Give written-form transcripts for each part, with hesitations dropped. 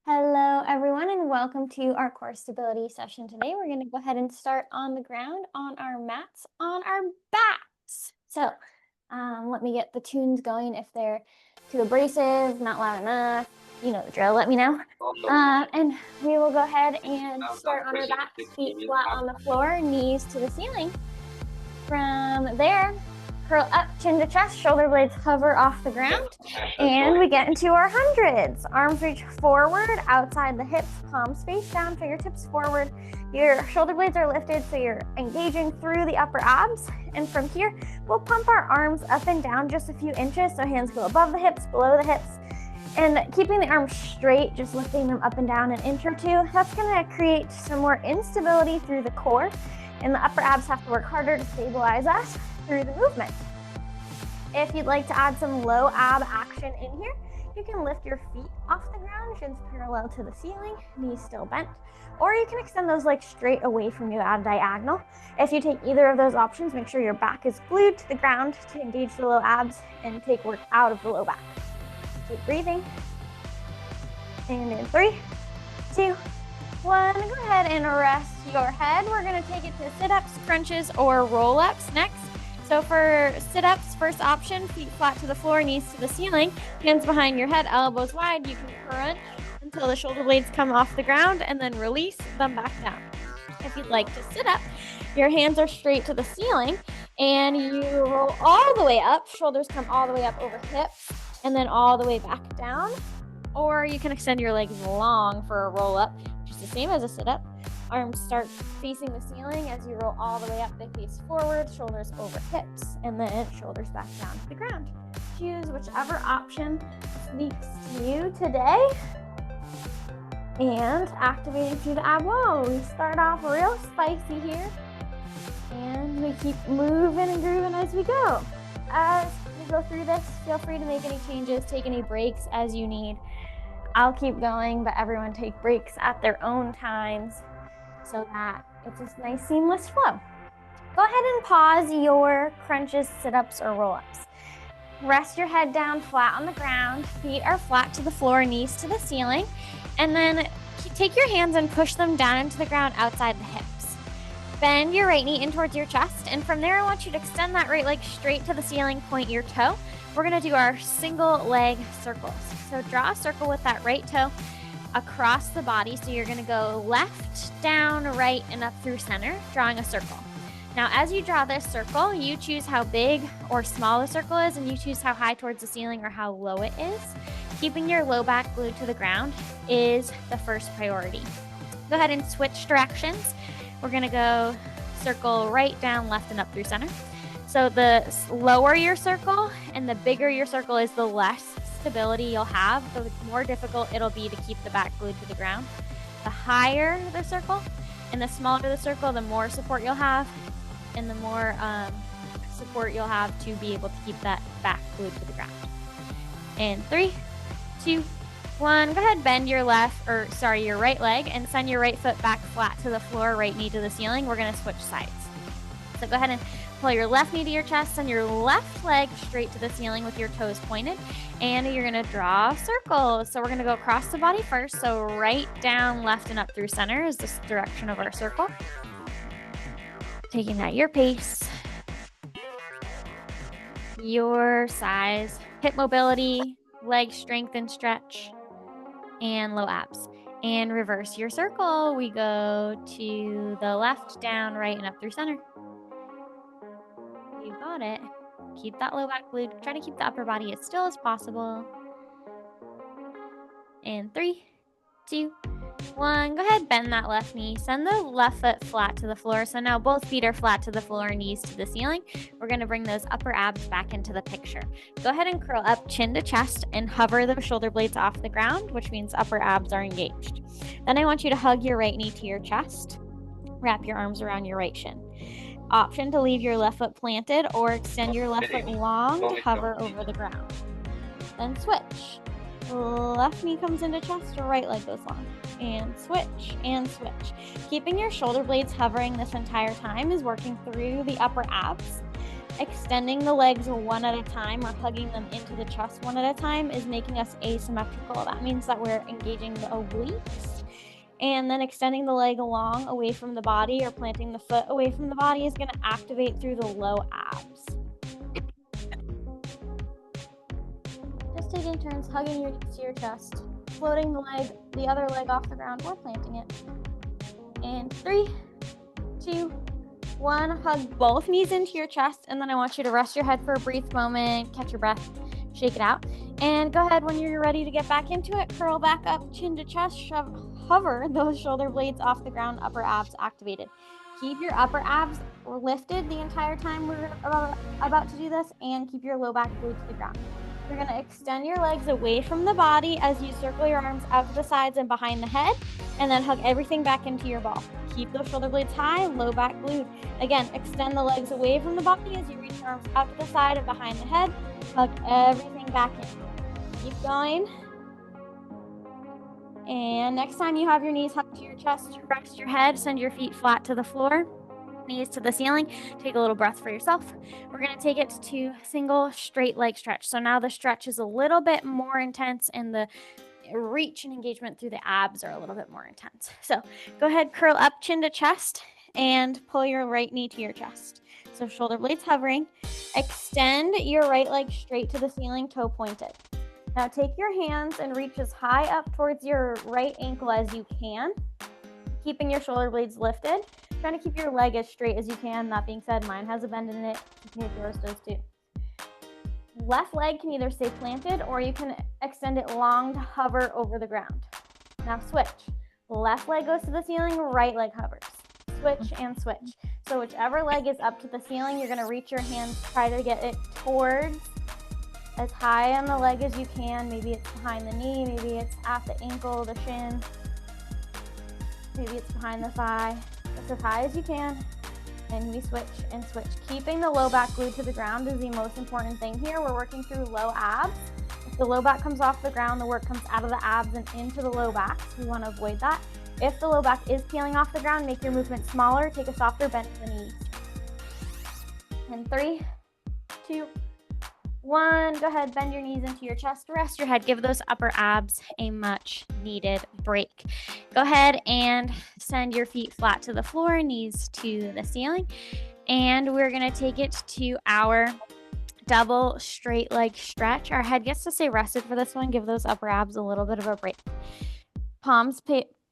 Hello, everyone, and welcome to our core stability session today. We're going to go ahead and start on the ground on our mats on our backs. So let me get the tunes going. If they're too abrasive, not loud enough, you know the drill, let me know. And we will go ahead and start on our backs, feet flat on the floor, knees to the ceiling. From there, curl up, chin to chest, shoulder blades hover off the ground, and we get into our hundreds. Arms reach forward, outside the hips, palms face down, fingertips forward. Your shoulder blades are lifted, so you're engaging through the upper abs. And from here, we'll pump our arms up and down just a few inches, so hands go above the hips, below the hips. And keeping the arms straight, just lifting them up and down an inch or two, that's gonna create some more instability through the core. And the upper abs have to work harder to stabilize us through the movement. If you'd like to add some low ab action in here, you can lift your feet off the ground, shins parallel to the ceiling, knees still bent, or you can extend those legs straight away from you at a diagonal. If you take either of those options, make sure your back is glued to the ground to engage the low abs and take work out of the low back. Keep breathing. And in 3, 2, 1, go ahead and rest your head. We're gonna take it to sit-ups, crunches, or roll-ups next. So for sit-ups, first option, feet flat to the floor, knees to the ceiling, hands behind your head, elbows wide. You can crunch until the shoulder blades come off the ground and then release them back down. If you'd like to sit up, your hands are straight to the ceiling and you roll all the way up, shoulders come all the way up over hips and then all the way back down. Or you can extend your legs long for a roll-up, just the same as a sit-up. Arms start facing the ceiling as you roll all the way up. They face forward, shoulders over hips, and then shoulders back down to the ground. Choose whichever option speaks to you today. And activating through the ab wall. We start off real spicy here. And we keep moving and grooving as we go. As we go through this, feel free to make any changes, take any breaks as you need. I'll keep going, but everyone take breaks at their own times so that it's a nice seamless flow. Go ahead and pause your crunches, sit-ups, or roll-ups. Rest your head down flat on the ground. Feet are flat to the floor, knees to the ceiling. And then take your hands and push them down into the ground outside the hips. Bend your right knee in towards your chest. And from there, I want you to extend that right leg straight to the ceiling, point your toe. We're gonna do our single leg circles. So draw a circle with that right toe across the body. So you're gonna go left, down, right, and up through center, drawing a circle. Now, as you draw this circle, you choose how big or small the circle is, and you choose how high towards the ceiling or how low it is. Keeping your low back glued to the ground is the first priority. Go ahead and switch directions. We're gonna go circle right, down, left, and up through center. So the lower your circle and the bigger your circle is, the less stability you'll have, the more difficult it'll be to keep the back glued to the ground. The higher the circle and the smaller the circle, the more support you'll have and the more support you'll have to be able to keep that back glued to the ground. In 3, 2, 1, go ahead, bend your your right leg and send your right foot back flat to the floor, right knee to the ceiling. We're gonna switch sides. So go ahead and pull your left knee to your chest, send your left leg straight to the ceiling with your toes pointed, and you're gonna draw circles. So we're gonna go across the body first. So right, down, left, and up through center is the direction of our circle. Taking at your pace, your size, hip mobility, leg strength and stretch, and low abs. And reverse your circle. We go to the left, down, right, and up through center. You got it. Keep that low back glued. Try to keep the upper body as still as possible. And 3, 2, 1. Go ahead, bend that left knee. Send the left foot flat to the floor. So now both feet are flat to the floor, knees to the ceiling. We're going to bring those upper abs back into the picture. Go ahead and curl up, chin to chest, and hover the shoulder blades off the ground, which means upper abs are engaged. Then I want you to hug your right knee to your chest. Wrap your arms around your right shin. Option to leave your left foot planted or extend your left foot long to hover over the ground. Then switch. Left knee comes into chest, or right leg goes long. And switch, and switch. Keeping your shoulder blades hovering this entire time is working through the upper abs. extending the legs one at a time or hugging them into the chest one at a time is making us asymmetrical. That means that we're engaging the obliques. And then extending the leg long away from the body or planting the foot away from the body is going to activate through the low abs. Just taking turns hugging your knees to your chest, floating the other leg off the ground or planting it. And 3, 2, 1, hug both knees into your chest, and then I want you to rest your head for a brief moment, catch your breath, shake it out, and go ahead when you're ready to get back into it. Curl back up, chin to chest, hover those shoulder blades off the ground, upper abs activated. Keep your upper abs lifted the entire time we're about to do this, and keep your low back glued to the ground. You're going to extend your legs away from the body as you circle your arms out to the sides and behind the head, and then hug everything back into your ball. Keep those shoulder blades high, low back glued. Again, extend the legs away from the body as you reach your arms out to the side and behind the head. Hug everything back in. Keep going. And next time you have your knees hugged to your chest, rest your head, send your feet flat to the floor, knees to the ceiling. Take a little breath for yourself. We're going to take it to single straight leg stretch. So now the stretch is a little bit more intense and the reach and engagement through the abs are a little bit more intense. So go ahead, curl up, chin to chest, and pull your right knee to your chest. So shoulder blades hovering. Extend your right leg straight to the ceiling, toe pointed. Now take your hands and reach as high up towards your right ankle as you can, keeping your shoulder blades lifted. Trying to keep your leg as straight as you can. That being said, mine has a bend in it. You can get yours does too. Left leg can either stay planted or you can extend it long to hover over the ground. Now switch. Left leg goes to the ceiling, right leg hovers. Switch and switch. So whichever leg is up to the ceiling, you're going to reach your hands, try to get it towards as high on the leg as you can. Maybe it's behind the knee, maybe it's at the ankle, the shin, maybe it's behind the thigh. It's as high as you can, and we switch and switch. Keeping the low back glued to the ground is the most important thing here. We're working through low abs. If the low back comes off the ground, the work comes out of the abs and into the low back. So we want to avoid that. If the low back is peeling off the ground, make your movement smaller. Take a softer bend to the knees. And 3, 2, 1, go ahead, bend your knees into your chest, rest your head, give those upper abs a much needed break. Go ahead and send your feet flat to the floor, knees to the ceiling, and we're going to take it to our double straight leg stretch. Our head gets to stay rested for this one, give those upper abs a little bit of a break. Palms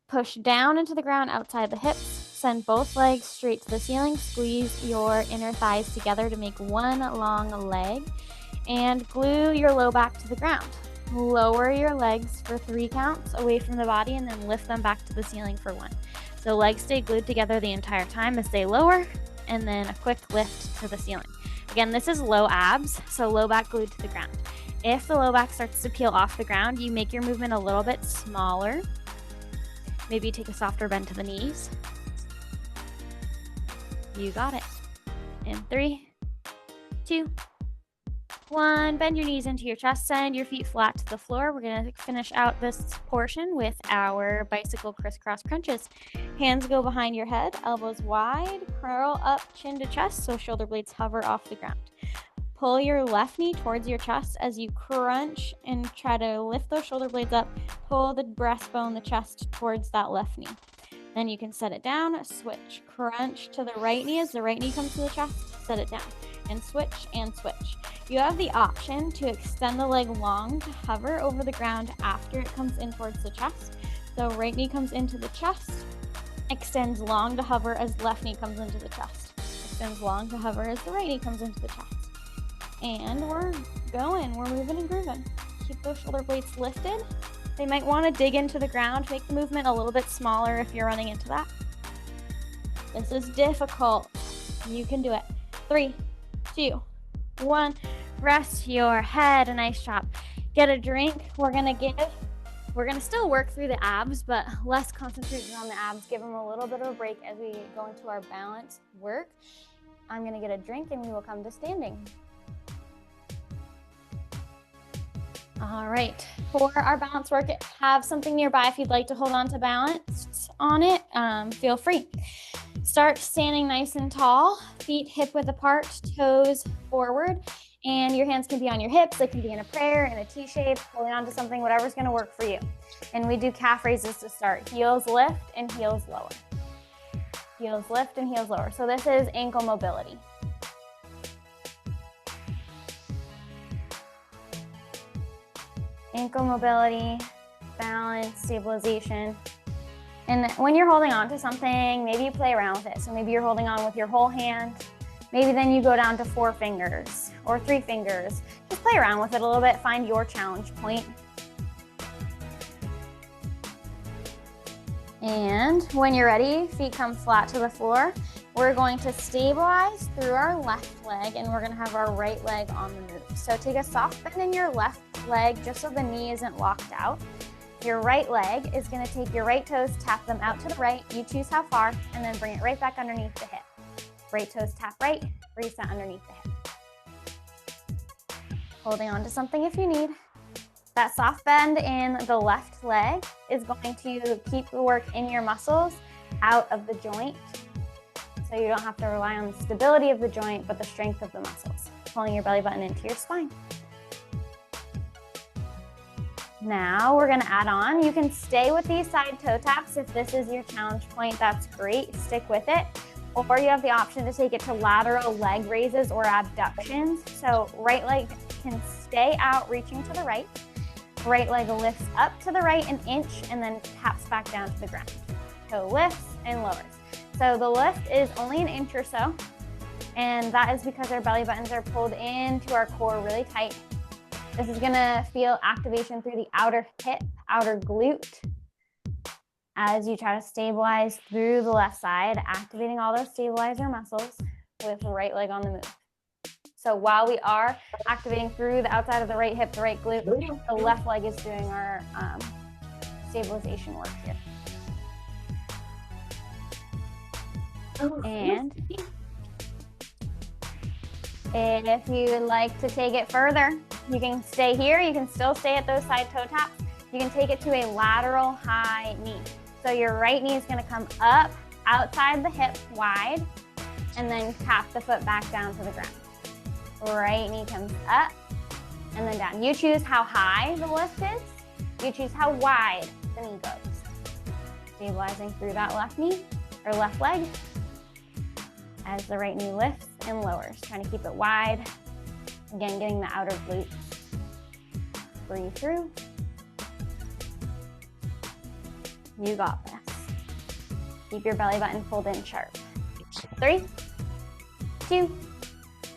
push down into the ground outside the hips, send both legs straight to the ceiling, squeeze your inner thighs together to make one long leg, and glue your low back to the ground. Lower your legs for 3 counts away from the body and then lift them back to the ceiling for 1. So legs stay glued together the entire time as they lower, and then a quick lift to the ceiling. Again, this is low abs, so low back glued to the ground. If the low back starts to peel off the ground, you make your movement a little bit smaller. Maybe take a softer bend to the knees. You got it. In 3, 2, 1, bend your knees into your chest, send your feet flat to the floor. We're going to finish out this portion with our bicycle crisscross crunches. Hands go behind your head, elbows wide, curl up, chin to chest, so shoulder blades hover off the ground. Pull your left knee towards your chest as you crunch and try to lift those shoulder blades up. Pull the breastbone, the chest towards that left knee. Then you can set it down, switch, crunch to the right knee as the right knee comes to the chest, set it down, and switch and switch. You have the option to extend the leg long to hover over the ground after it comes in towards the chest. So right knee comes into the chest, extends long to hover as left knee comes into the chest, extends long to hover as the right knee comes into the chest. And we're going, we're moving and grooving. Keep those shoulder blades lifted. They might want to dig into the ground, make the movement a little bit smaller if you're running into that. This is difficult. You can do it. 3, 2, 1. Rest your head. A nice job. Get a drink. We're going to still work through the abs, but less concentrated on the abs. Give them a little bit of a break as we go into our balance work. I'm going to get a drink and we will come to standing. All right, for our balance work, have something nearby if you'd like to hold on to balance on it, feel free. Start standing nice and tall, feet hip width apart, toes forward, and your hands can be on your hips. They can be in a prayer, in a T shape, holding on to something, whatever's gonna work for you. And we do calf raises to start. Heels lift and heels lower. Heels lift and heels lower. So this is ankle mobility. Ankle mobility, balance, stabilization. And when you're holding on to something, maybe you play around with it. So maybe you're holding on with your whole hand. Maybe then you go down to 4 fingers or 3 fingers. Just play around with it a little bit. Find your challenge point. And when you're ready, feet come flat to the floor. We're going to stabilize through our left leg, and we're gonna have our right leg on the move. So take a soft bend in your left leg just so the knee isn't locked out. Your right leg is gonna take your right toes, tap them out to the right. You choose how far, and then bring it right back underneath the hip. Right toes tap right, reset underneath the hip. Holding on to something if you need. That soft bend in the left leg is going to keep the work in your muscles out of the joint. So you don't have to rely on the stability of the joint, but the strength of the muscles. Pulling your belly button into your spine. Now we're gonna add on. You can stay with these side toe taps. If this is your challenge point, that's great, stick with it. Or you have the option to take it to lateral leg raises or abductions. So right leg can stay out, reaching to the right. Right leg lifts up to the right an inch and then taps back down to the ground. Toe lifts and lowers. So the lift is only an inch or so, and that is because our belly buttons are pulled into our core really tight. This is gonna feel activation through the outer hip, outer glute, as you try to stabilize through the left side, activating all those stabilizer muscles with the right leg on the move. So while we are activating through the outside of the right hip, the right glute, the left leg is doing our stabilization work here. And if you'd like to take it further, you can stay here. You can still stay at those side toe taps. You can take it to a lateral high knee. So your right knee is going to come up outside the hip wide and then tap the foot back down to the ground. Right knee comes up and then down. You choose how high the lift is. You choose how wide the knee goes. Stabilizing through that left knee or left leg as the right knee lifts and lowers. Trying to keep it wide. Again, getting the outer glutes. Breathe through. You got this. Keep your belly button pulled in sharp. 3, 2,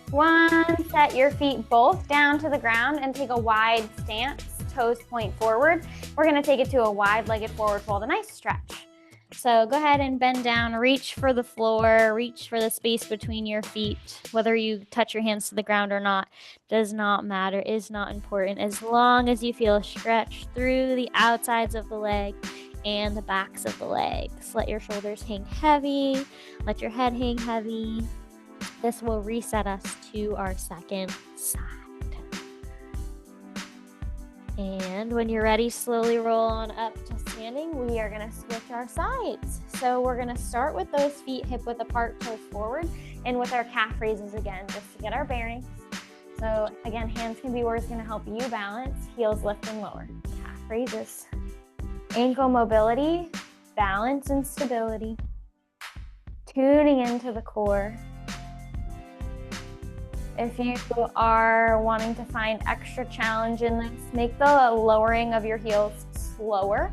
1. Set your feet both down to the ground and take a wide stance. Toes point forward. We're gonna take it to a wide-legged forward fold, a nice stretch. So go ahead and bend down, reach for the floor, reach for the space between your feet. Whether you touch your hands to the ground or not does not matter, is not important. As long as you feel a stretch through the outsides of the leg and the backs of the legs. Let your shoulders hang heavy, let your head hang heavy. This will reset us to our second side. And when you're ready, slowly roll on up to standing. We are gonna switch our sides. So we're gonna start with those feet hip width apart, toes forward, and with our calf raises again, just to get our bearings. So again, hands can be where it's gonna help you balance, heels lift and lower. Calf raises. Ankle mobility, balance and stability. Tuning into the core. If you are wanting to find extra challenge in this, make the lowering of your heels slower.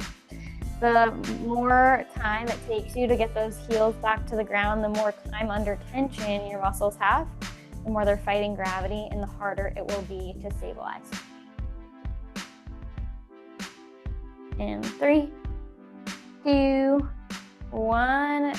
The more time it takes you to get those heels back to the ground, the more time under tension your muscles have, the more they're fighting gravity, and the harder it will be to stabilize. And 3, 2, 1.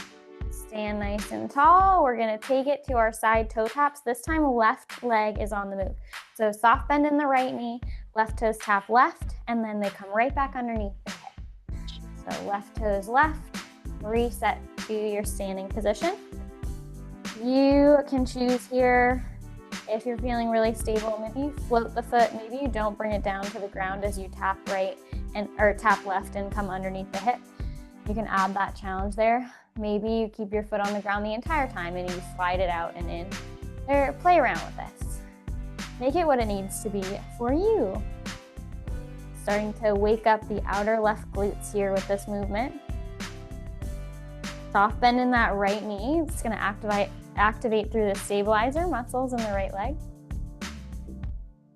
Stand nice and tall. We're gonna take it to our side toe taps. This time left leg is on the move. So soft bend in the right knee, left toes tap left, and then they come right back underneath the hip. So left toes left, reset to your standing position. You can choose here, if you're feeling really stable, maybe you float the foot, maybe you don't bring it down to the ground as you tap right and or tap left and come underneath the hip. You can add that challenge there. Maybe you keep your foot on the ground the entire time and you slide it out and in. Or play around with this. Make it what it needs to be for you. Starting to wake up the outer left glutes here with this movement. Soft bend in that right knee. It's going to activate through the stabilizer muscles in the right leg.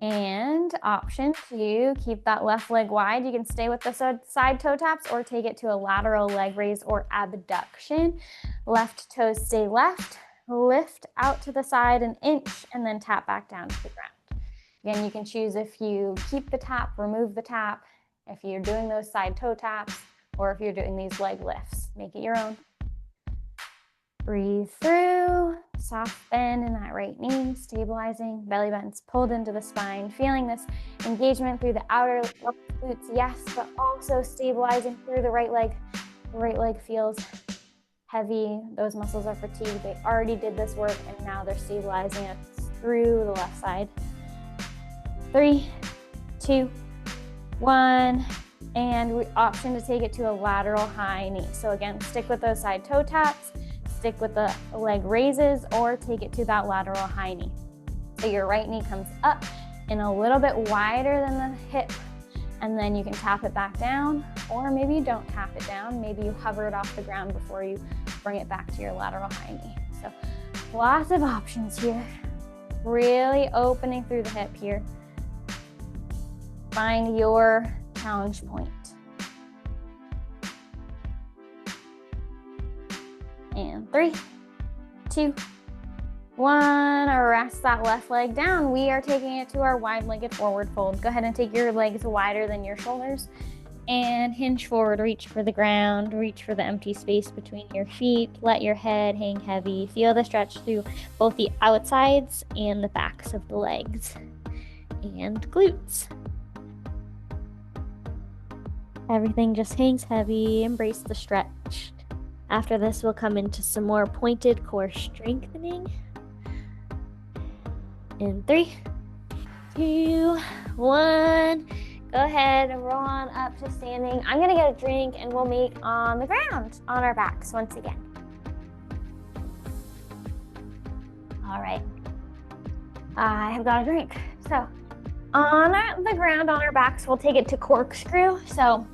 And option to keep that left leg wide. You can stay with the side toe taps or take it to a lateral leg raise or abduction. Left toes stay left, lift out to the side an inch, and then tap back down to the ground. Again, you can choose if you keep the tap, remove the tap, if you're doing those side toe taps, or if you're doing these leg lifts. Make it your own. Breathe through, soft bend in that right knee, stabilizing, belly buttons pulled into the spine, feeling this engagement through the outer glutes, yes, but also stabilizing through the right leg. The right leg feels heavy. Those muscles are fatigued. They already did this work and now they're stabilizing it through the left side. 3, 2, 1, and option to take it to a lateral high knee. So again, stick with those side toe taps, stick with the leg raises, or take it to that lateral high knee. So your right knee comes up and a little bit wider than the hip, and then you can tap it back down, or maybe you don't tap it down. Maybe you hover it off the ground before you bring it back to your lateral high knee. So lots of options here. Really opening through the hip here. Find your challenge point. And 3, 2, 1, rest that left leg down. We are taking it to our wide-legged forward fold. Go ahead and take your legs wider than your shoulders and hinge forward, reach for the ground, reach for the empty space between your feet. Let your head hang heavy. Feel the stretch through both the outsides and the backs of the legs and glutes. Everything just hangs heavy. Embrace the stretch. After this, we'll come into some more pointed core strengthening. In 3, 2, 1. Go ahead and roll on up to standing. I'm gonna get a drink and we'll meet on the ground, on our backs once again. All right, I have got a drink. So on the ground, on our backs, we'll take it to corkscrew. So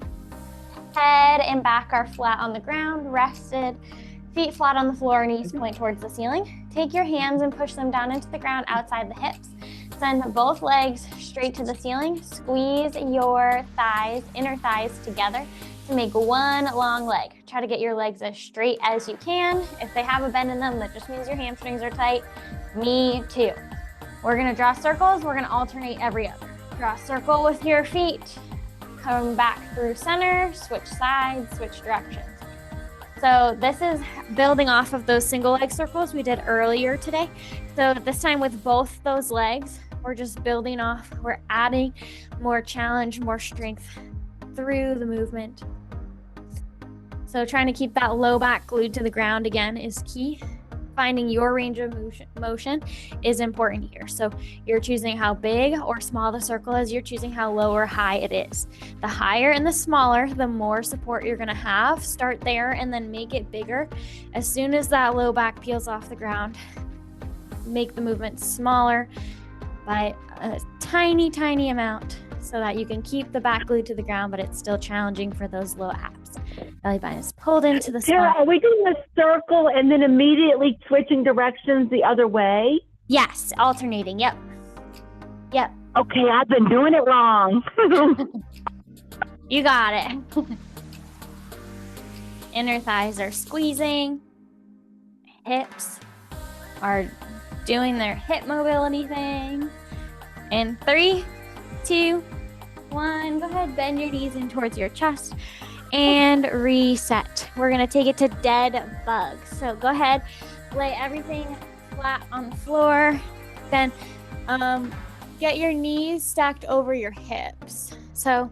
head and back are flat on the ground, rested, feet flat on the floor, knees point towards the ceiling. Take your hands and push them down into the ground outside the hips. Send both legs straight to the ceiling. Squeeze your thighs, inner thighs together to make one long leg. Try to get your legs as straight as you can. If they have a bend in them, that just means your hamstrings are tight. Me too. We're gonna draw circles. We're gonna alternate every other. Draw a circle with your feet. Come back through center, switch sides, switch directions. So this is building off of those single leg circles we did earlier today. So this time with both those legs, we're just building off. We're adding more challenge, more strength through the movement. So trying to keep that low back glued to the ground again is key. Finding your range of motion is important here. So you're choosing how big or small the circle is. You're choosing how low or high it is. The higher and the smaller, the more support you're gonna have. Start there and then make it bigger. As soon as that low back peels off the ground, make the movement smaller by a tiny, tiny amount so that you can keep the back glued to the ground, but it's still challenging for those low abs. Belly button is pulled into the Tara, spine. are we doing a circle and then immediately switching directions the other way? Yes, alternating. Yep. Yep. Okay, I've been doing it wrong. You got it. Inner thighs are squeezing. Hips are doing their hip mobility thing. And 3, 2, 1. Go ahead, bend your knees in towards your chest. And reset. We're gonna take it to dead bugs. So go ahead, lay everything flat on the floor. Then get your knees stacked over your hips. So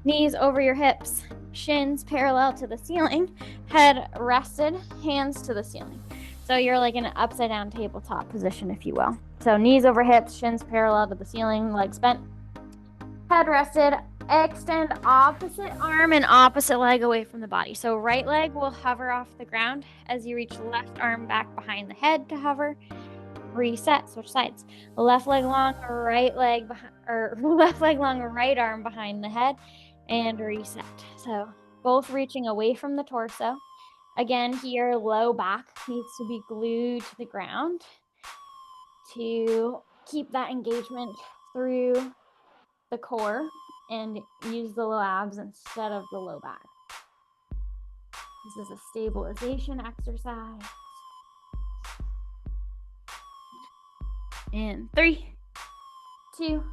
knees over your hips, shins parallel to the ceiling, head rested, hands to the ceiling. So you're like in an upside down tabletop position, if you will. So knees over hips, shins parallel to the ceiling, legs bent, head rested, Extend opposite arm and opposite leg away from the body. So right leg will hover off the ground as you reach left arm back behind the head to hover. Reset, switch sides. Left leg long, right leg behind, or left leg long, right arm behind the head, and reset. So both reaching away from the torso. Again, here, low back needs to be glued to the ground to keep that engagement through the core and use the low abs instead of the low back. This is a stabilization exercise. And 3, 2,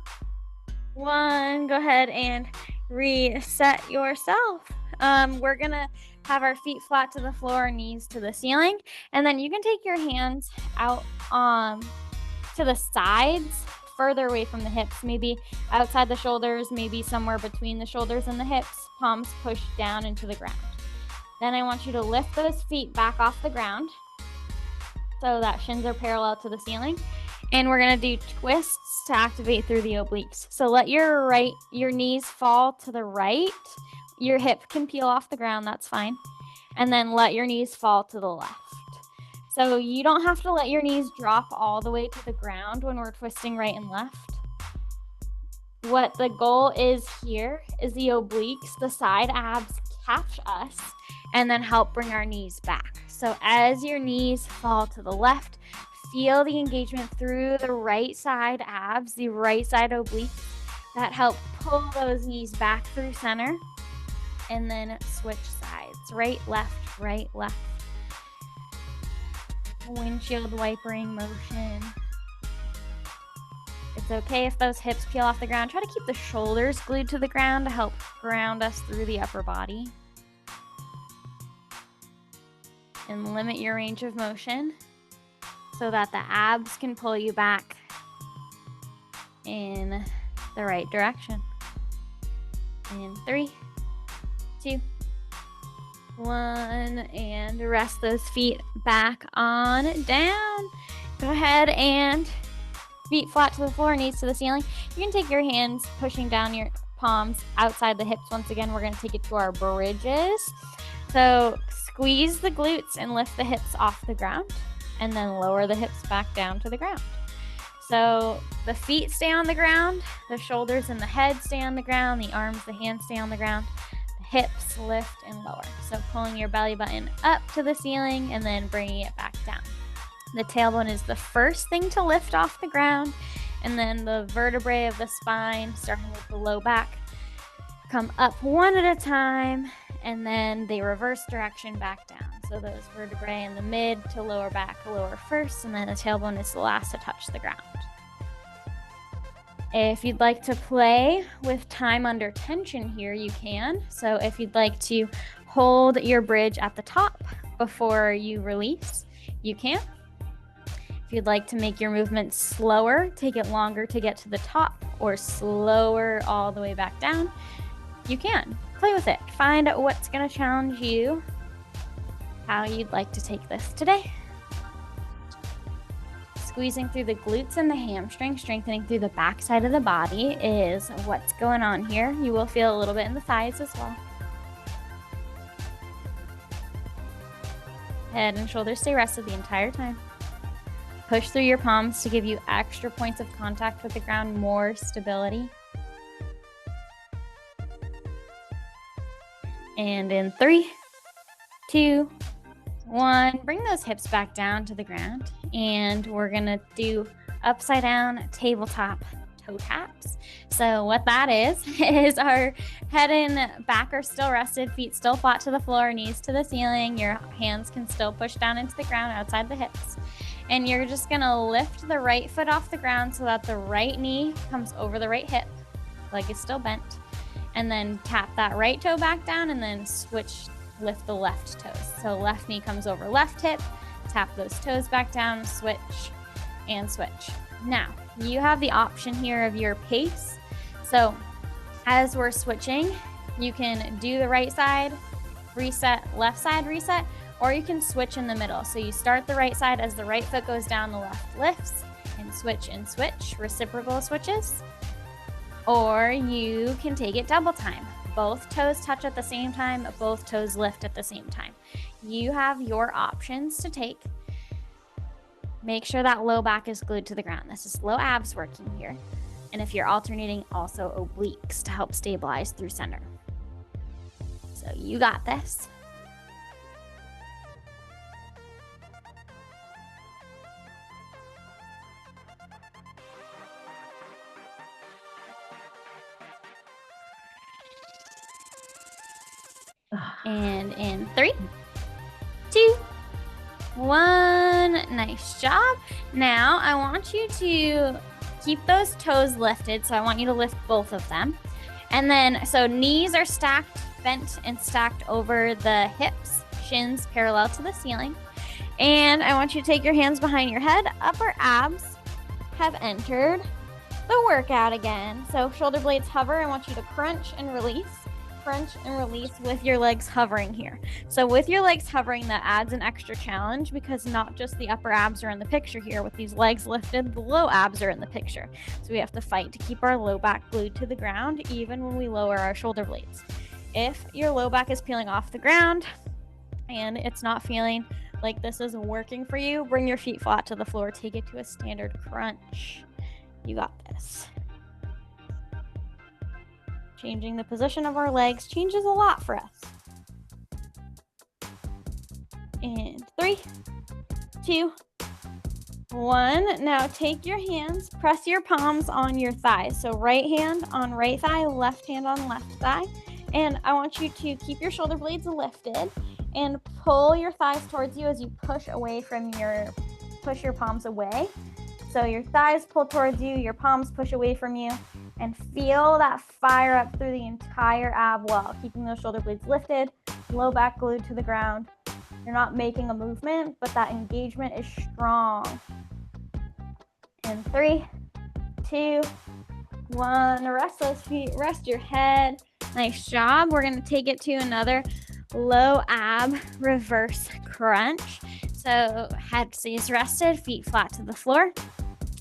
1. Go ahead and reset yourself. We're gonna have our feet flat to the floor, knees to the ceiling, and then you can take your hands out to the sides, further away from the hips, maybe outside the shoulders, maybe somewhere between the shoulders and the hips, palms pushed down into the ground. Then I want you to lift those feet back off the ground so that shins are parallel to the ceiling. And we're gonna do twists to activate through the obliques. So let your knees fall to the right. Your hip can peel off the ground, that's fine. And then let your knees fall to the left. So you don't have to let your knees drop all the way to the ground when we're twisting right and left. What the goal is here is the obliques, the side abs, catch us and then help bring our knees back. So as your knees fall to the left, feel the engagement through the right side abs, the right side obliques that help pull those knees back through center, and then switch sides, right, left, right, left. Windshield wipering motion. It's okay if those hips peel off the ground. Try to keep the shoulders glued to the ground to help ground us through the upper body. And limit your range of motion so that the abs can pull you back in the right direction. In 3, 2, 1, and rest those feet back on down. Go ahead and feet flat to the floor, knees to the ceiling. You can take your hands pushing down your palms outside the hips. Once again, we're going to take it to our bridges. So squeeze the glutes and lift the hips off the ground, and then lower the hips back down to the ground. So the feet stay on the ground, the shoulders and the head stay on the ground, the arms, the hands stay on the ground, the hips lift and lower. So pulling your belly button up to the ceiling and then bringing it back down. The tailbone is the first thing to lift off the ground, and then the vertebrae of the spine, starting with the low back, come up one at a time, and then they reverse direction back down. So those vertebrae in the mid to lower back lower first, and then the tailbone is the last to touch the ground. If you'd like to play with time under tension here, you can. So if you'd like to hold your bridge at the top before you release, you can. If you'd like to make your movement slower, take it longer to get to the top, or slower all the way back down, you can. Play with it. Find out what's going to challenge you, how you'd like to take this today. Squeezing through the glutes and the hamstring, strengthening through the back side of the body is what's going on here. You will feel a little bit in the thighs as well. Head and shoulders stay rested the entire time. Push through your palms to give you extra points of contact with the ground, more stability. And in 3, 2, 1, bring those hips back down to the ground. And we're gonna do upside down tabletop toe taps. So what that is our head and back are still rested, feet still flat to the floor, knees to the ceiling. Your hands can still push down into the ground outside the hips. And you're just gonna lift the right foot off the ground so that the right knee comes over the right hip, leg is still bent. And then tap that right toe back down, and then lift the left toes. So left knee comes over left hip, tap those toes back down, switch and switch. Now, you have the option here of your pace. So as we're switching, you can do the right side, reset, left side, reset, or you can switch in the middle. So you start the right side, as the right foot goes down, the left lifts, and switch, reciprocal switches. or you can take it double time. Both toes touch at the same time, both toes lift at the same time. You have your options to take. Make sure that low back is glued to the ground. This is low abs working here. And if you're alternating, also obliques to help stabilize through center. So you got this. And in 3, 2, 1, nice job. Now I want you to keep those toes lifted. So I want you to lift both of them. And then, so knees are stacked, bent and stacked over the hips, shins parallel to the ceiling. And I want you to take your hands behind your head. Upper abs have entered the workout again. So shoulder blades hover. I want you to crunch and release with your legs hovering here. So with your legs hovering, that adds an extra challenge because not just the upper abs are in the picture here. With these legs lifted, the low abs are in the picture. So we have to fight to keep our low back glued to the ground even when we lower our shoulder blades. If your low back is peeling off the ground and it's not feeling like this is working for you, bring your feet flat to the floor. Take it to a standard crunch. You got this. Changing the position of our legs changes a lot for us. And 3, 2, 1. Now take your hands, press your palms on your thighs. So right hand on right thigh, left hand on left thigh. And I want you to keep your shoulder blades lifted and pull your thighs towards you as you push your palms away. So your thighs pull towards you, your palms push away from you, and feel that fire up through the entire ab wall, keeping those shoulder blades lifted, low back glued to the ground. You're not making a movement, but that engagement is strong. And 3, 2, 1. Rest those feet, rest your head. Nice job. We're going to take it to another low ab reverse crunch. So head stays rested, feet flat to the floor,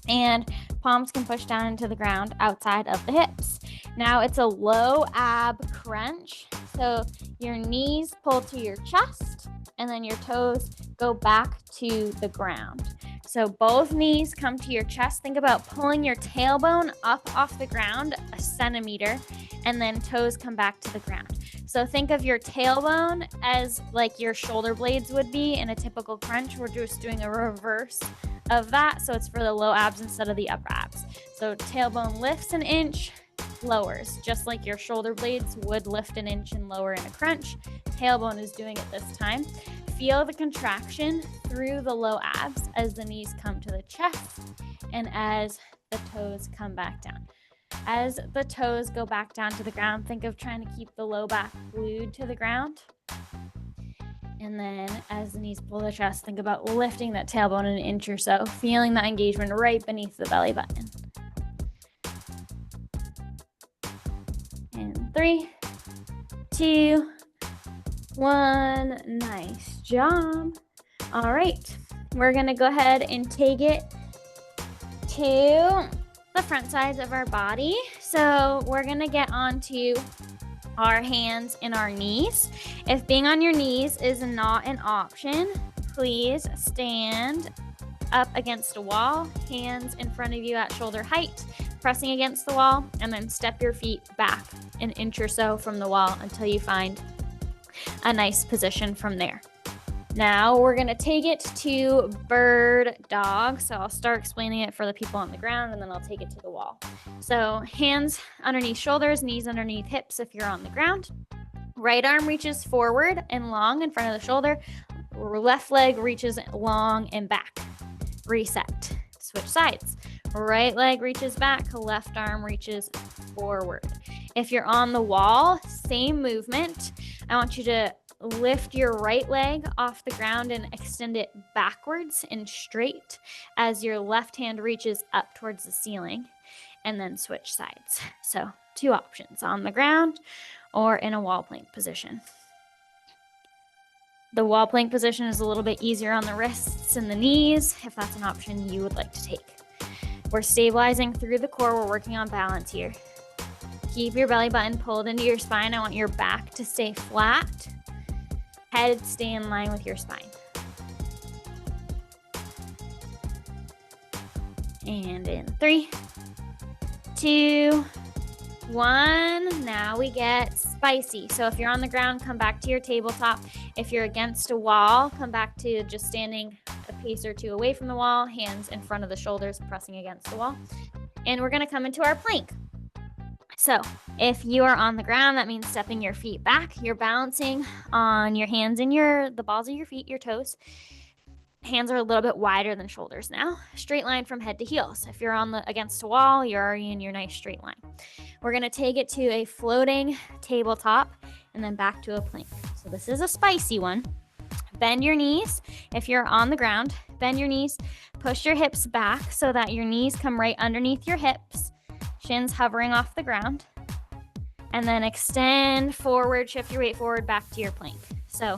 and palms can push down into the ground outside of the hips. Now it's a low ab crunch. So your knees pull to your chest and then your toes go back to the ground. So both knees come to your chest. Think about pulling your tailbone up off the ground a centimeter and then toes come back to the ground. So think of your tailbone as like your shoulder blades would be in a typical crunch. We're just doing a reverse of that. So it's for the low abs instead of the upper abs. So tailbone lifts an inch, lowers, just like your shoulder blades would lift an inch and lower in a crunch. Tailbone is doing it this time. Feel the contraction through the low abs as the knees come to the chest and as the toes come back down. As the toes go back down to the ground, think of trying to keep the low back glued to the ground. And then as the knees pull the chest, think about lifting that tailbone an inch or so, feeling that engagement right beneath the belly button. And 3, 2, 1. Nice job. All right, we're gonna go ahead and take it to the front sides of our body. So we're gonna get onto our hands and our knees. If being on your knees is not an option, please stand up against a wall, hands in front of you at shoulder height, pressing against the wall, and then step your feet back an inch or so from the wall until you find a nice position from there. Now we're gonna take it to bird dog. So I'll start explaining it for the people on the ground and then I'll take it to the wall. So hands underneath shoulders, knees underneath hips if you're on the ground. Right arm reaches forward and long in front of the shoulder. Left leg reaches long and back. Reset. Switch sides. Right leg reaches back, left arm reaches forward. If you're on the wall, same movement. I want you to lift your right leg off the ground and extend it backwards and straight as your left hand reaches up towards the ceiling, and then switch sides. So 2 options, on the ground or in a wall plank position. The wall plank position is a little bit easier on the wrists and the knees if that's an option you would like to take. We're stabilizing through the core. We're working on balance here. Keep your belly button pulled into your spine. I want your back to stay flat. Head stay in line with your spine. And in 3, 2, 1. Now we get spicy. So if you're on the ground, come back to your tabletop. If you're against a wall, come back to just standing a pace or two away from the wall, hands in front of the shoulders, pressing against the wall. And we're going to come into our plank. So if you are on the ground, that means stepping your feet back. You're balancing on your hands and the balls of your feet, your toes. Hands are a little bit wider than shoulders now. Straight line from head to heels. If you're against a wall, you're already in your nice straight line. We're going to take it to a floating tabletop and then back to a plank. So this is a spicy one. Bend your knees. If you're on the ground, bend your knees. Push your hips back so that your knees come right underneath your hips. Shins hovering off the ground. And then extend forward, shift your weight forward back to your plank. So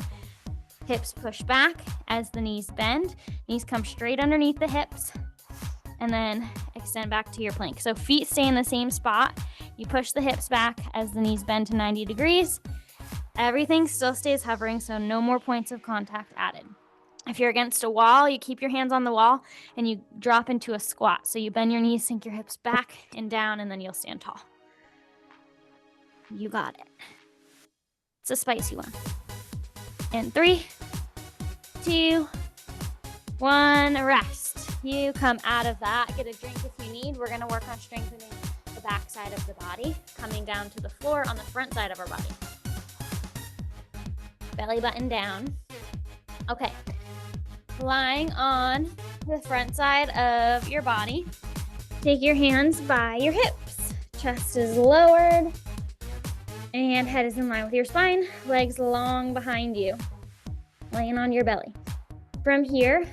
hips push back as the knees bend. Knees come straight underneath the hips. And then extend back to your plank. So feet stay in the same spot. You push the hips back as the knees bend to 90 degrees. Everything still stays hovering, so no more points of contact added. If you're against a wall, you keep your hands on the wall and you drop into a squat. So you bend your knees, sink your hips back and down, and then you'll stand tall. You got it. It's a spicy one. In 3, 2, 1, rest. You come out of that, get a drink if you need. We're gonna work on strengthening the back side of the body, coming down to the floor on the front side of our body. Belly button down. Okay, lying on the front side of your body. Take your hands by your hips. Chest is lowered and head is in line with your spine. Legs long behind you, laying on your belly. From here,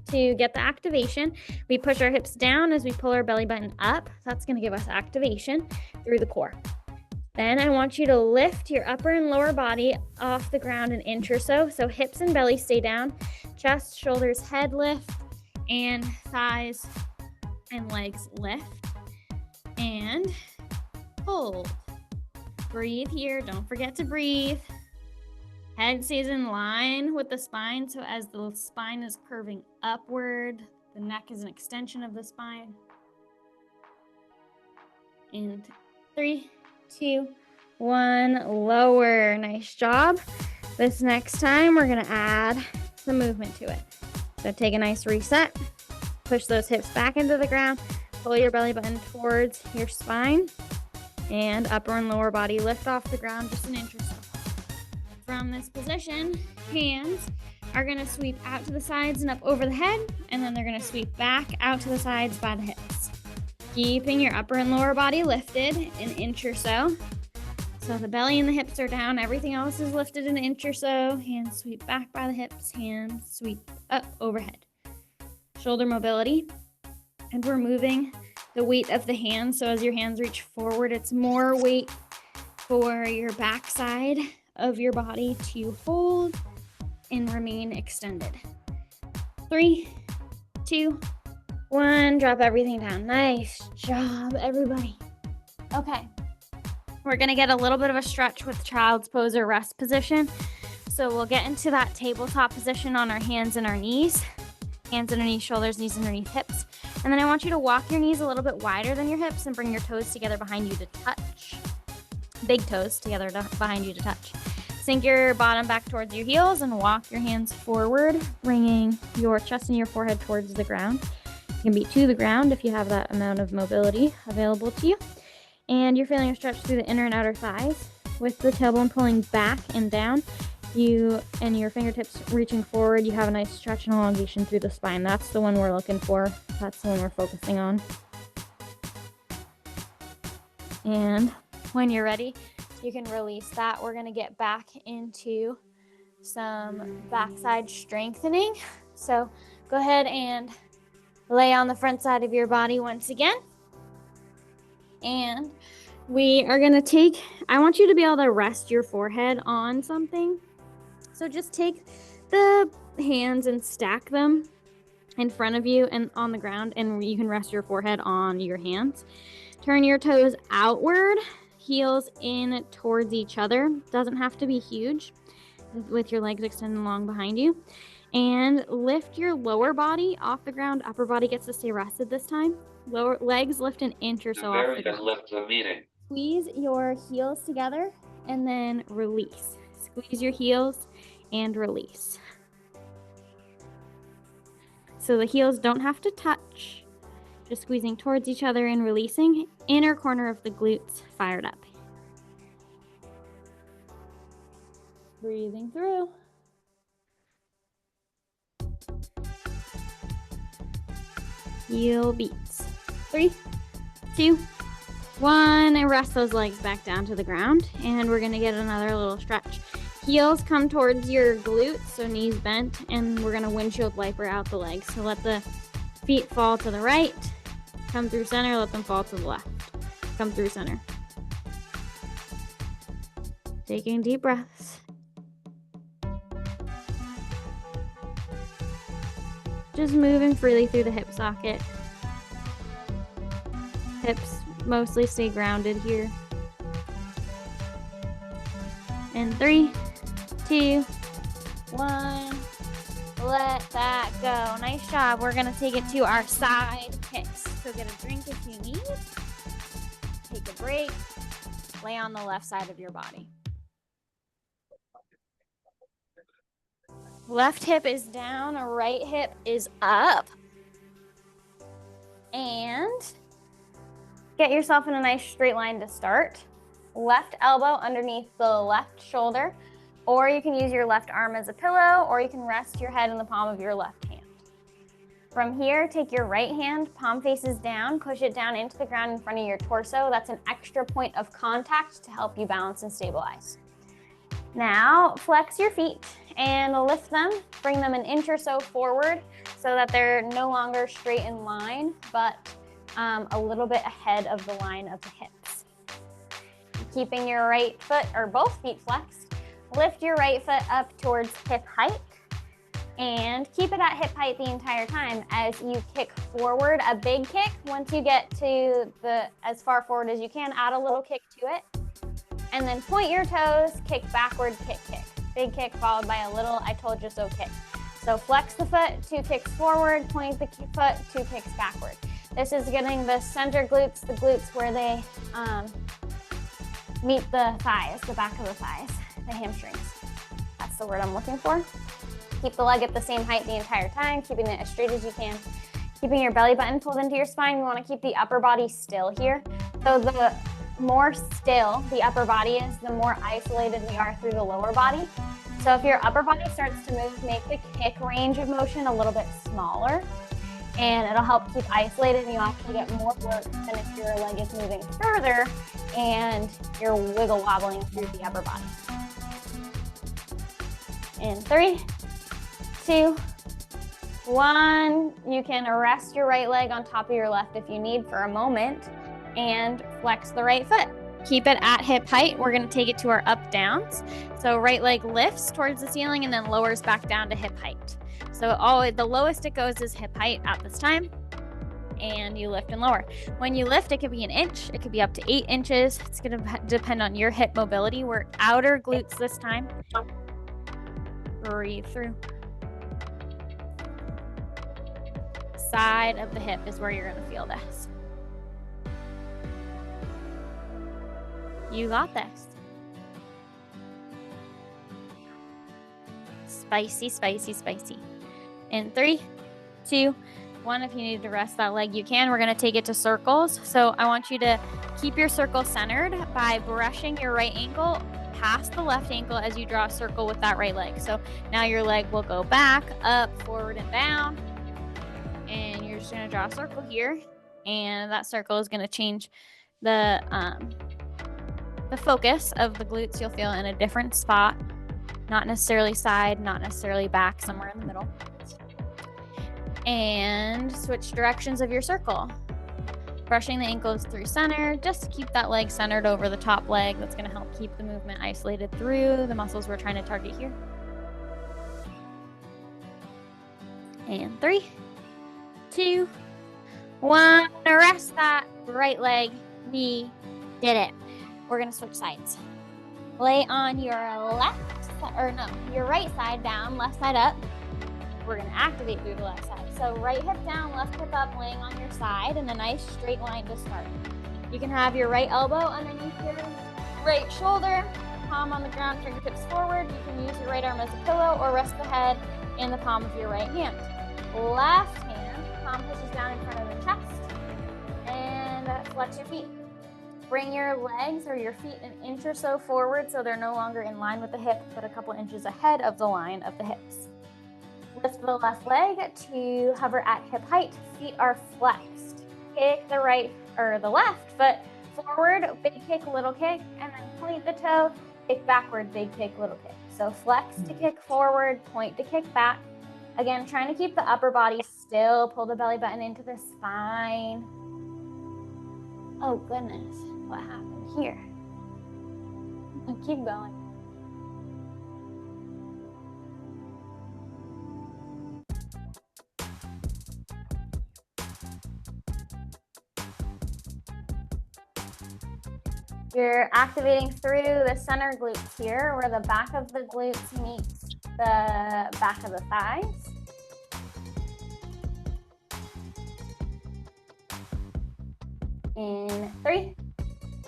to get the activation, we push our hips down as we pull our belly button up. That's going to give us activation through the core. Then I want you to lift your upper and lower body off the ground an inch or so. So hips and belly stay down, chest, shoulders, head lift, and thighs and legs lift. And hold. Breathe here. Don't forget to breathe. Head stays in line with the spine. So as the spine is curving upward, the neck is an extension of the spine. And 3, 2, 1, lower. Nice job. This next time, we're gonna add some movement to it. So take a nice reset. Push those hips back into the ground. Pull your belly button towards your spine. And upper and lower body lift off the ground just an inch or so. From this position, hands are gonna sweep out to the sides and up over the head, and then they're gonna sweep back out to the sides by the hips. Keeping your upper and lower body lifted an inch or so. So the belly and the hips are down, everything else is lifted an inch or so. Hands sweep back by the hips, hands sweep up overhead. Shoulder mobility, and we're moving the weight of the hands. So as your hands reach forward, it's more weight for your back side of your body to hold and remain extended. 3, 2, 1, drop everything down. Nice job, everybody. Okay, we're gonna get a little bit of a stretch with child's pose or rest position. So we'll get into that tabletop position on our hands and our knees. Hands underneath shoulders, knees underneath hips. And then I want you to walk your knees a little bit wider than your hips and bring your toes together behind you to touch. Big toes together behind you to touch. Sink your bottom back towards your heels and walk your hands forward, bringing your chest and your forehead towards the ground. You can be to the ground if you have that amount of mobility available to you. And you're feeling a stretch through the inner and outer thighs with the tailbone pulling back and down. You and your fingertips reaching forward, you have a nice stretch and elongation through the spine. That's the one we're looking for. That's the one we're focusing on. And when you're ready, you can release that. We're gonna get back into some backside strengthening. So go ahead and lay on the front side of your body once again. And we are gonna I want you to be able to rest your forehead on something. So just take the hands and stack them in front of you and on the ground, and you can rest your forehead on your hands. Turn your toes outward, heels in towards each other. Doesn't have to be huge, with your legs extended long behind you. And lift your lower body off the ground. Upper body gets to stay rested this time. Lower legs lift an inch or so off the ground. Left the meeting. Squeeze your heels together and then release. Squeeze your heels and release. So the heels don't have to touch. Just squeezing towards each other and releasing. Inner corner of the glutes fired up. Breathing through. Heel beats. 3, 2, 1, and rest those legs back down to the ground. And we're gonna get another little stretch. Heels come towards your glutes, so knees bent, and we're gonna windshield wiper out the legs. So let the feet fall to the right, come through center, let them fall to the left, come through center. Taking deep breaths. Just moving freely through the hip socket. Hips mostly stay grounded here. And 3, 2, 1. Let that go. Nice job. We're gonna take it to our side kicks. So get a drink if you need. Take a break. Lay on the left side of your body. Left hip is down, right hip is up. And get yourself in a nice straight line to start. Left elbow underneath the left shoulder, or you can use your left arm as a pillow, or you can rest your head in the palm of your left hand. From here, take your right hand, palm faces down, push it down into the ground in front of your torso. That's an extra point of contact to help you balance and stabilize. Now, flex your feet and lift them, bring them an inch or so forward so that they're no longer straight in line, but a little bit ahead of the line of the hips. Keeping your right foot or both feet flexed, lift your right foot up towards hip height and keep it at hip height the entire time as you kick forward, a big kick. Once you get to as far forward as you can, add a little kick to it. And then point your toes, kick backward, kick, kick. Big kick followed by a little I told you so kick. So flex the foot, 2 kicks forward, point the foot, 2 kicks backward. This is getting the center glutes, the glutes where they meet the thighs, the back of the thighs, the hamstrings. That's the word I'm looking for. Keep the leg at the same height the entire time, keeping it as straight as you can. Keeping your belly button pulled into your spine. We want to keep the upper body still here. So the more still the upper body is, the more isolated we are through the lower body. So if your upper body starts to move, make the kick range of motion a little bit smaller, and it'll help keep isolated, and you'll actually get more work than if your leg is moving further and you're wiggle wobbling through the upper body. In 3, 2, 1. You can rest your right leg on top of your left if you need for a moment and flex the right foot. Keep it at hip height. We're going to take it to our up downs. So right leg lifts towards the ceiling and then lowers back down to hip height. So the lowest it goes is hip height at this time. And you lift and lower. When you lift, it could be an inch. It could be up to 8 inches. It's going to depend on your hip mobility. We're outer glutes this time. Breathe through. Side of the hip is where you're going to feel this. You got this. Spicy, spicy, spicy. In 3, 2, 1. If you need to rest that leg, you can. We're going to take it to circles. So I want you to keep your circle centered by brushing your right ankle past the left ankle as you draw a circle with that right leg. So now your leg will go back, up, forward, and down. And you're just going to draw a circle here. And that circle is going to change the focus of the glutes. You'll feel in a different spot, not necessarily side, not necessarily back, somewhere in the middle. And switch directions of your circle. Brushing the ankles through center, just to keep that leg centered over the top leg. That's going to help keep the movement isolated through the muscles we're trying to target here. And 3, 2, 1. Rest that right leg. We did it. we're gonna switch sides. Lay on your your right side down, left side up. We're gonna activate through the left side. So right hip down, left hip up, laying on your side in a nice straight line to start. You can have your right elbow underneath your right shoulder, palm on the ground, fingertips forward. You can use your right arm as a pillow or rest the head in the palm of your right hand. Left hand, palm pushes down in front of the chest, and flex your feet. Bring your legs or your feet an inch or so forward so they're no longer in line with the hip, but a couple inches ahead of the line of the hips. Lift the left leg to hover at hip height. Feet are flexed. Kick the right or the left foot forward, big kick, little kick, and then point the toe, kick backward, big kick, little kick. So flex to kick forward, point to kick back. Again, trying to keep the upper body still. Pull the belly button into the spine. Oh goodness, what happened here? Keep going. You're activating through the center glutes here, where the back of the glutes meets the back of the thighs. In 3,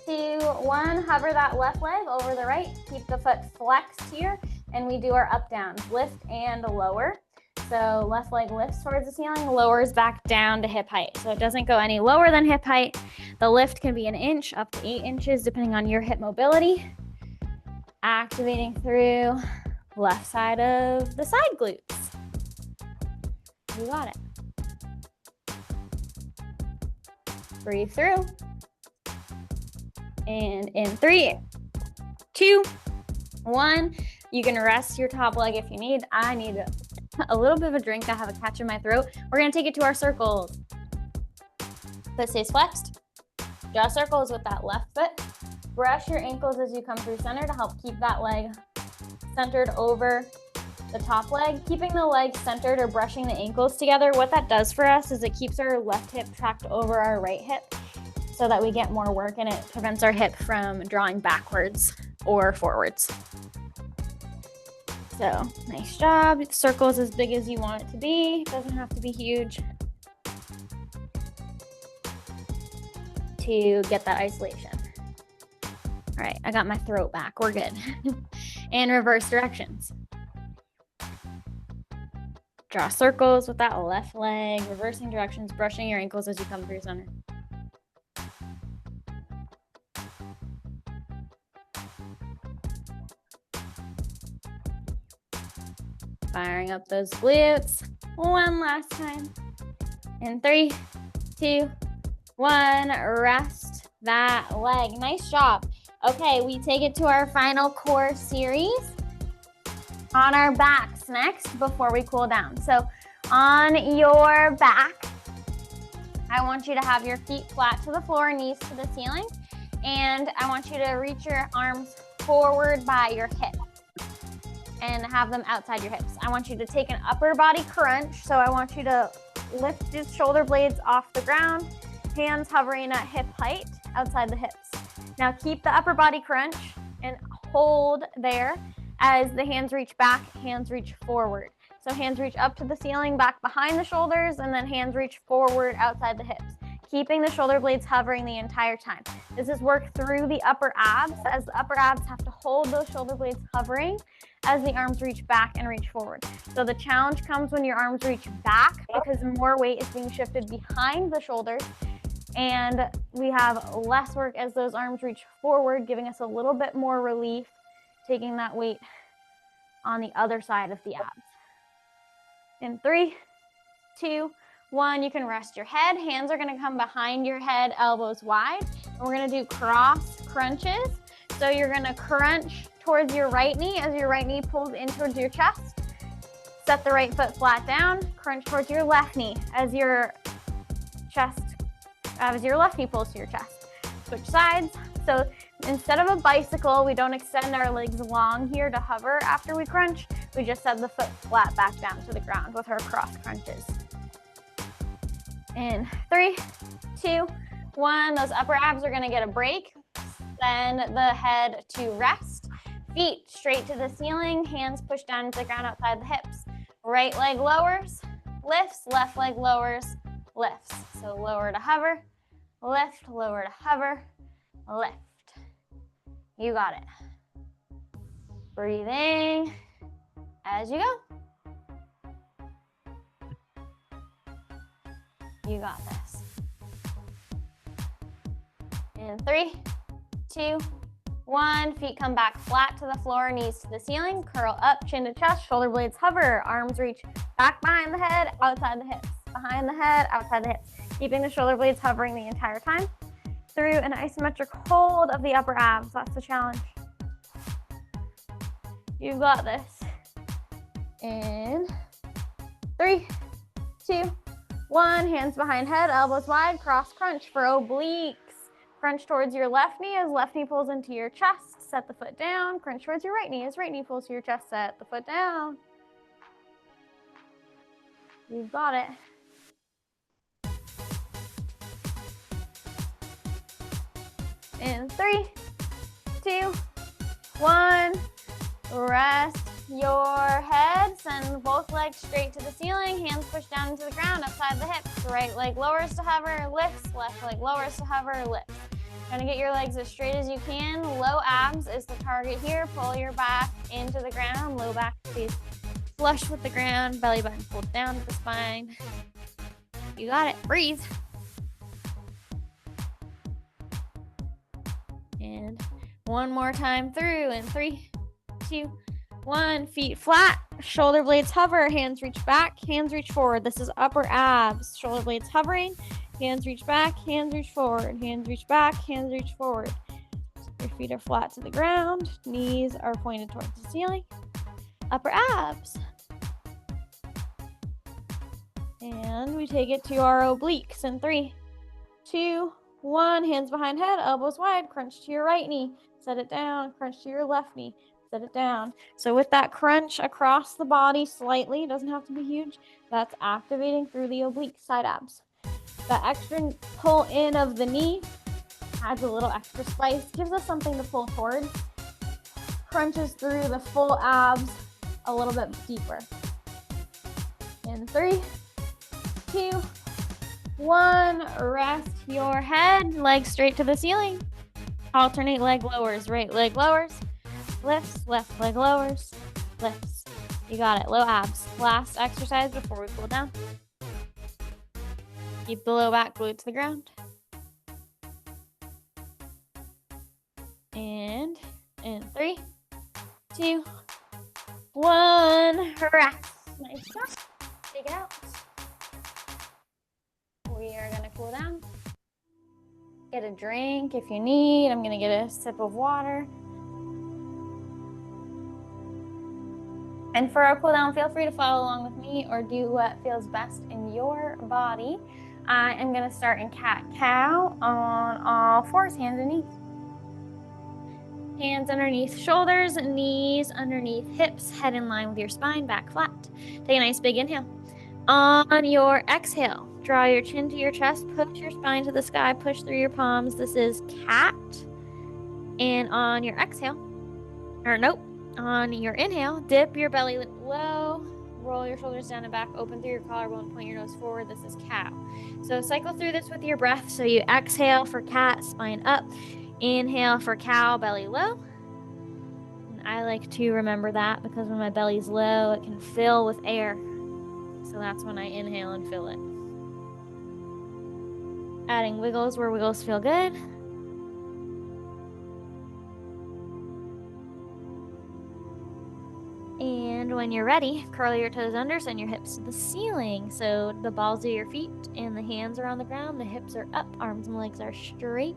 2, 1, hover that left leg over the right. Keep the foot flexed here, and we do our up downs, lift and lower. So left leg lifts towards the ceiling, lowers back down to hip height. So it doesn't go any lower than hip height. The lift can be an inch up to 8 inches, depending on your hip mobility. Activating through left side of the side glutes. You got it. Breathe through. And in 3, 2, 1, you can rest your top leg if you need. I need a little bit of a drink. I have a catch in my throat. We're gonna take it to our circles. Foot stays flexed. Draw circles with that left foot. Brush your ankles as you come through center to help keep that leg centered over the top leg. Keeping the legs centered or brushing the ankles together, what that does for us is it keeps our left hip tracked over our right hip so that we get more work, and it prevents our hip from drawing backwards or forwards. So nice job. Circles as big as you want it to be. Doesn't have to be huge to get that isolation. All right, I got my throat back. We're good. And reverse directions. Draw circles with that left leg, reversing directions, brushing your ankles as you come through center. Firing up those glutes. One last time. In 3, 2, 1, rest that leg. Nice job. Okay, we take it to our final core series on our backs next before we cool down. So on your back, I want you to have your feet flat to the floor, knees to the ceiling, and I want you to reach your arms forward by your hips and have them outside your hips. I want you to take an upper body crunch. So I want you to lift your shoulder blades off the ground, hands hovering at hip height outside the hips. Now keep the upper body crunch and hold there as the hands reach back, hands reach forward. So hands reach up to the ceiling, back behind the shoulders, and then hands reach forward outside the hips, keeping the shoulder blades hovering the entire time. This is work through the upper abs, as the upper abs have to hold those shoulder blades hovering as the arms reach back and reach forward. So the challenge comes when your arms reach back because more weight is being shifted behind the shoulders, and we have less work as those arms reach forward, giving us a little bit more relief, taking that weight on the other side of the abs. In 3, 2, 1, you can rest your head. Hands are gonna come behind your head, elbows wide. And we're gonna do cross crunches. So you're gonna crunch towards your right knee as your right knee pulls in towards your chest. Set the right foot flat down, crunch towards your left knee as your left knee pulls to your chest. Switch sides. So instead of a bicycle, we don't extend our legs long here to hover after we crunch. We just set the foot flat back down to the ground with our cross crunches. In 3, 2, 1, those upper abs are gonna get a break. Send the head to rest. Feet straight to the ceiling, hands pushed down into the ground outside the hips. Right leg lowers, lifts, left leg lowers, lifts. So lower to hover, lift, lower to hover, lift. You got it. Breathing as you go. You got this. In 3, 2, 1. Feet come back flat to the floor, knees to the ceiling. Curl up, chin to chest, shoulder blades hover. Arms reach back behind the head, outside the hips. Behind the head, outside the hips. Keeping the shoulder blades hovering the entire time. Through an isometric hold of the upper abs. That's the challenge. You got this. In 3, 2, 1. Hands behind head, elbows wide, cross crunch for obliques. Crunch towards your left knee as left knee pulls into your chest. Set the foot down. Crunch towards your right knee as right knee pulls to your chest. Set the foot down. You've got it. In 3, 2, 1. Rest your head. Send both legs straight to the ceiling. Hands push down into the ground outside the hips. Right leg lowers to hover, lifts. Left leg lowers to hover, lifts. Trying to get your legs as straight as you can. Low abs is the target here. Pull your back into the ground. Low back stays flush with the ground. Belly button pulled down to the spine. You got it. Breathe. And one more time through. In 3, 2, 1. Feet flat. Shoulder blades hover. Hands reach back. Hands reach forward. This is upper abs. Shoulder blades hovering. Hands reach back, hands reach forward, hands reach back, hands reach forward. Your feet are flat to the ground, knees are pointed towards the ceiling. Upper abs. And we take it to our obliques in 3, 2, 1. Hands behind head, elbows wide, crunch to your right knee, set it down, crunch to your left knee, set it down. So with that crunch across the body slightly, doesn't have to be huge, that's activating through the oblique side abs. That extra pull in of the knee adds a little extra spice, gives us something to pull towards, crunches through the full abs a little bit deeper. In 3, 2, 1, rest your head, legs straight to the ceiling. Alternate leg lowers, right leg lowers, lifts, left leg lowers, lifts. You got it, low abs. Last exercise before we cool down. Keep the low back glued to the ground. And in 3, 2, 1, rest. Nice job. Take it out. We are going to cool down. Get a drink if you need. I'm going to get a sip of water. And for our cool down, feel free to follow along with me or do what feels best in your body. I am going to start in cat-cow on all fours, hands and knees. Hands underneath shoulders, knees underneath hips, head in line with your spine, back flat. Take a nice big inhale. On your exhale, draw your chin to your chest, push your spine to the sky, push through your palms. This is cat. And on your exhale, on your inhale, dip your belly low, roll your shoulders down and back, open through your collarbone, point your nose forward. This is cow. So cycle through this with your breath. So you exhale for cat, spine up. Inhale for cow, belly low. And I like to remember that because when my belly's low, it can fill with air. So that's when I inhale and fill it. Adding wiggles where wiggles feel good. And when you're ready, curl your toes under, send your hips to the ceiling. So the balls of your feet and the hands are on the ground, the hips are up, arms and legs are straight.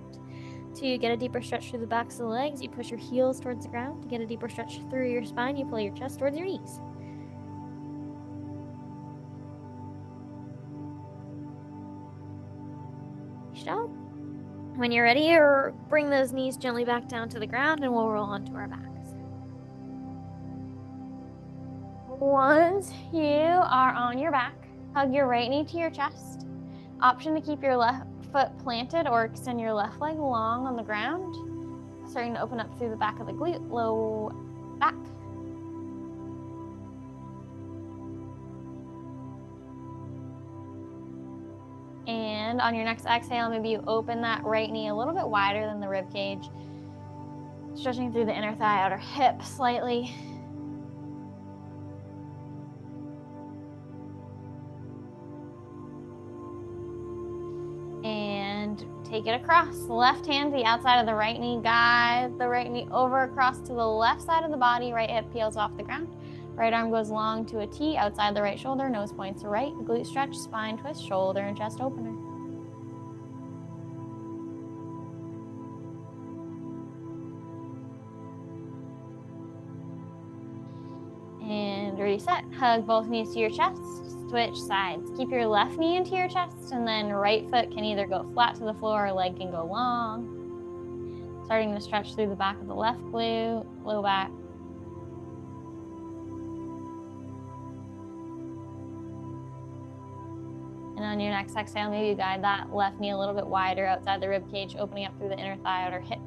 To get a deeper stretch through the backs of the legs, you push your heels towards the ground. To get a deeper stretch through your spine, you pull your chest towards your knees. Nice job. When you're ready, bring those knees gently back down to the ground and we'll roll onto our backs. Once you are on your back, hug your right knee to your chest. Option to keep your left foot planted or extend your left leg long on the ground. starting to open up through the back of the glute, low back. And on your next exhale, maybe you open that right knee a little bit wider than the rib cage, stretching through the inner thigh, outer hip slightly. And take it across. Left hand to the outside of the right knee. Guide the right knee over across to the left side of the body. Right hip peels off the ground. Right arm goes long to a T outside the right shoulder. Nose points to right. Glute stretch, spine twist, shoulder and chest opener. And reset. Hug both knees to your chest. Switch sides. Keep your left knee into your chest, and then right foot can either go flat to the floor or leg can go long. Starting to stretch through the back of the left glute, low back. And on your next exhale, maybe you guide that left knee a little bit wider outside the rib cage, opening up through the inner thigh, outer hip.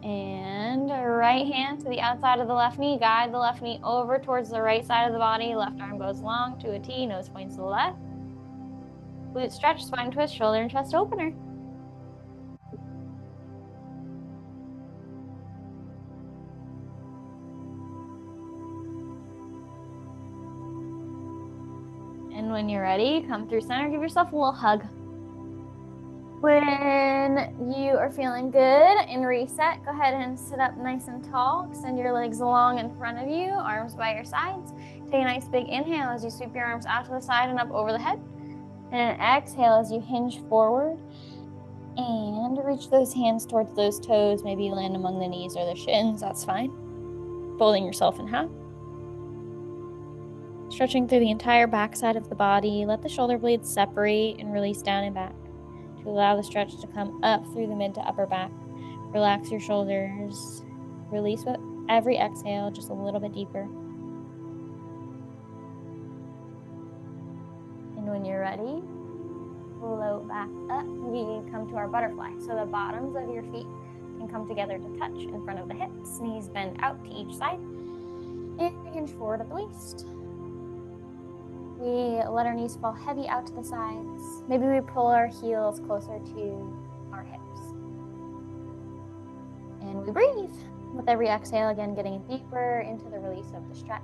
And right hand to the outside of the left knee. Guide the left knee over towards the right side of the body. Left arm goes long to a T, nose points to the left. Glute stretch, spine twist, shoulder and chest opener. And when you're ready, come through center, give yourself a little hug. When you are feeling good and reset, go ahead and sit up nice and tall. Extend your legs long in front of you, arms by your sides. Take a nice big inhale as you sweep your arms out to the side and up over the head. And an exhale as you hinge forward and reach those hands towards those toes. Maybe you land among the knees or the shins, that's fine. Folding yourself in half. Stretching through the entire back side of the body. Let the shoulder blades separate and release down and back to allow the stretch to come up through the mid to upper back. Relax your shoulders. Release with every exhale, just a little bit deeper. And when you're ready, float back up. We come to our butterfly. So the bottoms of your feet can come together to touch in front of the hips. Knees bend out to each side. And hinge forward at the waist. We let our knees fall heavy out to the sides. Maybe we pull our heels closer to our hips. And we breathe. With every exhale, again, getting deeper into the release of the stretch.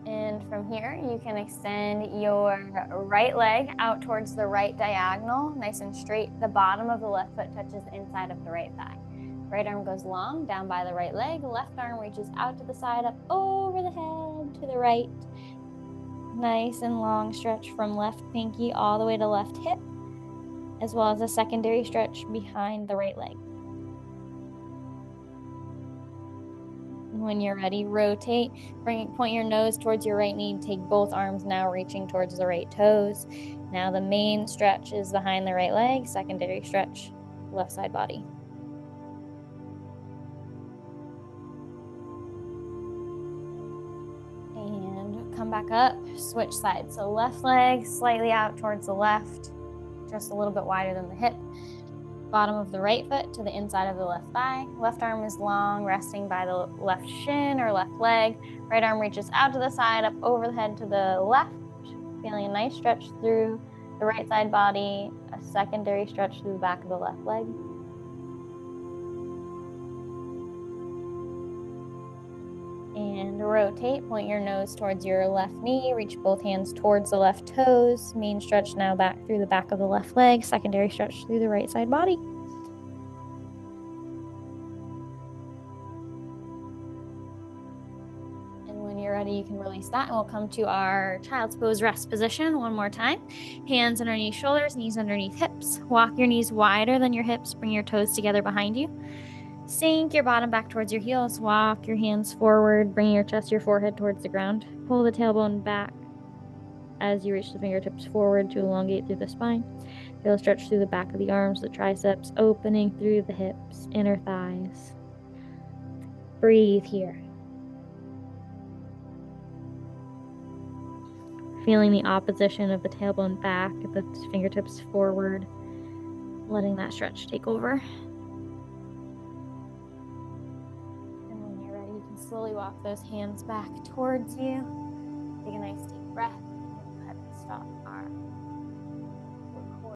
And from here, you can extend your right leg out towards the right diagonal, nice and straight. The bottom of the left foot touches the inside of the right thigh. Right arm goes long, down by the right leg. Left arm reaches out to the side, up over the head, to the right. Nice and long stretch from left pinky all the way to left hip, as well as a secondary stretch behind the right leg. When you're ready, rotate, point your nose towards your right knee, take both arms now reaching towards the right toes. Now the main stretch is behind the right leg, secondary stretch, left side body. And come back up, switch sides. So left leg slightly out towards the left, just a little bit wider than the hip. Bottom of the right foot to the inside of the left thigh. Left arm is long, resting by the left shin or left leg. Right arm reaches out to the side, up over the head to the left. Feeling a nice stretch through the right side body, a secondary stretch through the back of the left leg. And rotate, point your nose towards your left knee, reach both hands towards the left toes. Main stretch now back through the back of the left leg, secondary stretch through the right side body. And when you're ready, you can release that, and we'll come to our child's pose rest position one more time. Hands underneath shoulders, knees underneath hips. Walk your knees wider than your hips, bring your toes together behind you. Sink your bottom back towards your heels. Walk your hands forward. Bring your chest, your forehead towards the ground. Pull the tailbone back. as you reach the fingertips forward to elongate through the spine. Feel a stretch through the back of the arms, the triceps, opening through the hips, inner thighs. Breathe here. Feeling the opposition of the tailbone back, the fingertips forward, letting that stretch take over. And when you're ready, you can slowly walk those hands back towards you. Take a nice deep breath.